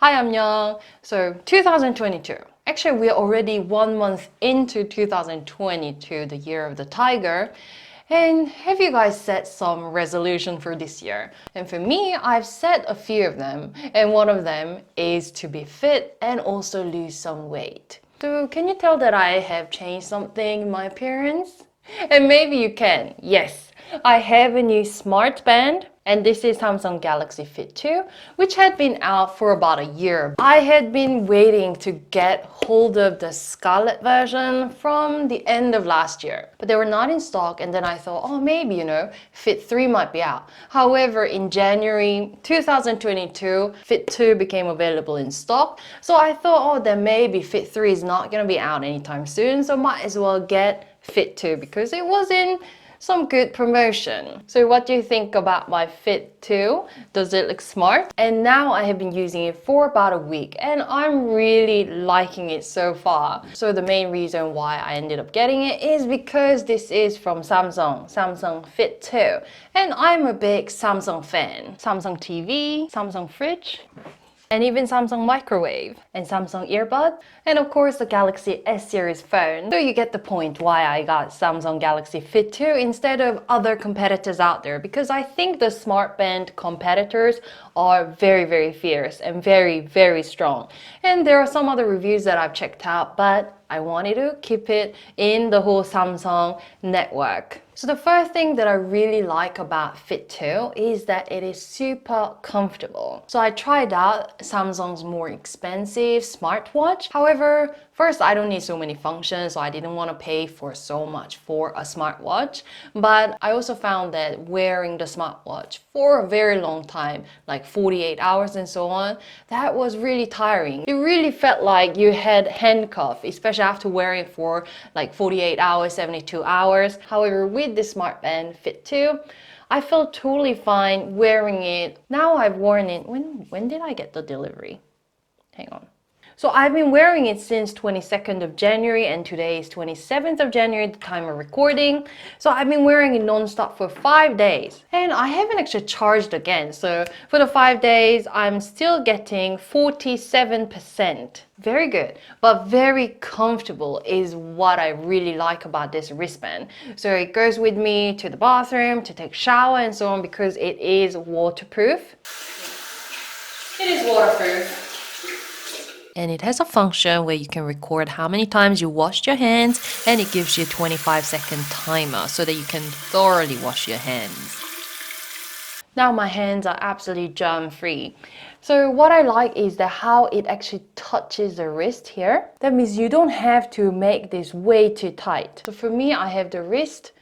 Hi, I'm Young. So 2022. Actually, we're already 1 month into 2022, the year of the tiger. And have you guys set some resolution for this year? And for me, I've set a few of them. And one of them is to be fit and also lose some weight. So can you tell that I have changed something in my appearance? And maybe you can. Yes, I have a new smart band. And this is Samsung Galaxy Fit2, which had been out for about a year. I had been waiting to get hold of the Scarlet version from the end of last year, but they were not in stock. And then I thought, oh, maybe, Fit3 might be out. However, in January 2022, Fit2 became available in stock. So I thought, oh, then maybe Fit3 is not going to be out anytime soon. So might as well get Fit2 because it was in some good promotion. So what do you think about my Fit2? Does it look smart? And now I have been using it for about a week and I'm really liking it so far. So the main reason why I ended up getting it is because this is from Samsung Fit2. And I'm a big Samsung fan. Samsung TV, Samsung fridge, and even Samsung microwave and Samsung earbud, and of course the Galaxy S series phone. So you get the point why I got Samsung Galaxy Fit2 instead of other competitors out there, because I think the smart band competitors are very fierce and very strong. And there are some other reviews that I've checked out, but I wanted to keep it in the whole Samsung network. So the first thing that I really like about Fit2 is that it is super comfortable. So I tried out Samsung's more expensive smartwatch. However, first, I don't need so many functions, so I didn't want to pay for so much for a smartwatch. But I also found that wearing the smartwatch for a very long time, like 48 hours and so on, that was really tiring. It really felt like you had handcuffs, especially after wearing it for like 48 hours, 72 hours. However, with the smart band Fit2, I felt totally fine wearing it. Now I've worn it. When did I get the delivery? Hang on. So I've been wearing it since 22nd of January and today is 27th of January, the time of recording. So I've been wearing it non-stop for 5 days and I haven't actually charged again. So for the 5 days, I'm still getting 47%. Very good, but very comfortable is what I really like about this wristband. So it goes with me to the bathroom, to take a shower and so on because it is waterproof. It is waterproof. And it has a function where you can record how many times you washed your hands and it gives you a 25-second timer so that you can thoroughly wash your hands. Now my hands are absolutely germ-free. So what I like is that how it actually touches the wrist here. That means you don't have to make this way too tight. So for me, I have the wrist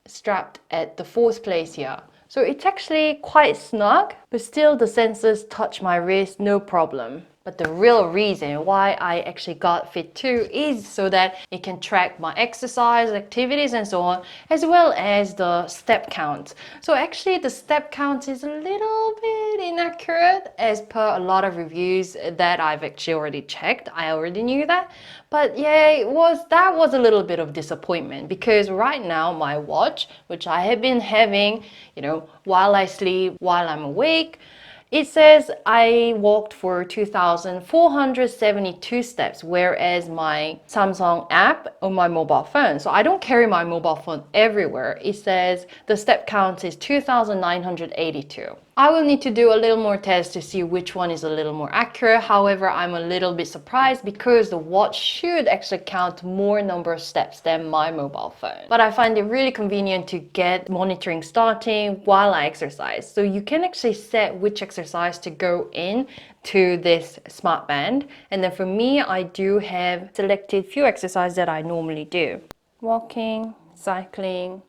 strapped at the fourth place here. So it's actually quite snug, but still the sensors touch my wrist, no problem. But the real reason why I actually got Fit2 is so that it can track my exercise, activities and so on, as well as the step count. So actually the step count is a little bit inaccurate as per a lot of reviews that I've actually already checked. I already knew that. But yeah, that was a little bit of disappointment because right now my watch, which I have been having, while I sleep, while I'm awake, it says I walked for 2,472 steps, whereas my Samsung app on my mobile phone, so I don't carry my mobile phone everywhere, it says the step count is 2,982. I will need to do a little more tests to see which one is a little more accurate. However, I'm a little bit surprised because the watch should actually count more number of steps than my mobile phone. But I find it really convenient to get monitoring starting while I exercise. So you can actually set which exercise to go in to this smart band. And then for me, I do have selected few exercises that I normally do. Walking, cycling,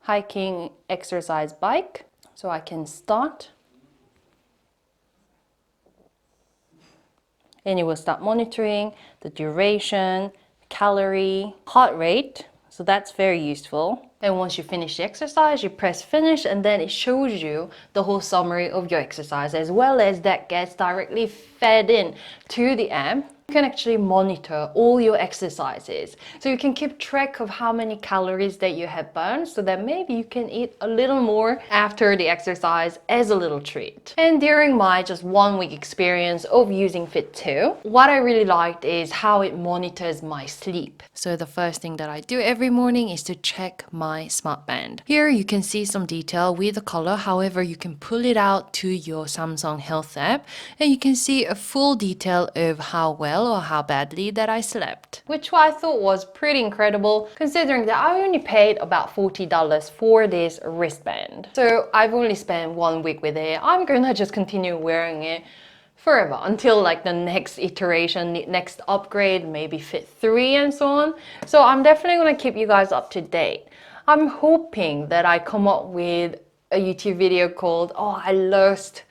hiking, exercise bike. So I can start and it will start monitoring the duration, calorie, heart rate. So that's very useful. And once you finish the exercise, you press finish and then it shows you the whole summary of your exercise as well as that gets directly fed in to the app You can actually monitor all your exercises. So you can keep track of how many calories that you have burned so that maybe you can eat a little more after the exercise as a little treat. And during my just 1 week experience of using Fit2, what I really liked is how it monitors my sleep. So the first thing that I do every morning is to check my smart band. Here you can see some detail with the color. However, you can pull it out to your Samsung Health app and you can see a full detail of how well or how badly that I slept, which I thought was pretty incredible considering that I only paid about $40 for this wristband. So I've only spent 1 week with it. I'm gonna just continue wearing it forever until like the next iteration, the next upgrade, maybe Fit3 and so on. So I'm definitely gonna keep you guys up to date. I'm hoping that I come up with a YouTube video called, oh, I lost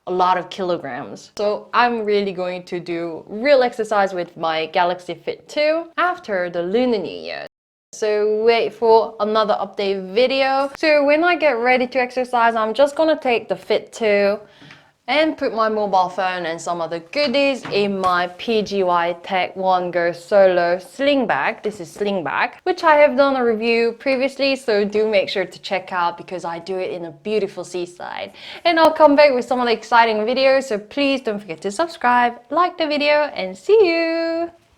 a lot of kilograms. So I'm really going to do real exercise with my Galaxy Fit2 after the Lunar New Year. So wait for another update video. So when I get ready to exercise, I'm just gonna take the Fit2 and put my mobile phone and some other goodies in my PGY Tech One Go Solo sling bag. This is sling bag, which I have done a review previously, so do make sure to check out because I do it in a beautiful seaside. And I'll come back with some of the exciting videos, so please don't forget to subscribe, like the video, and see you!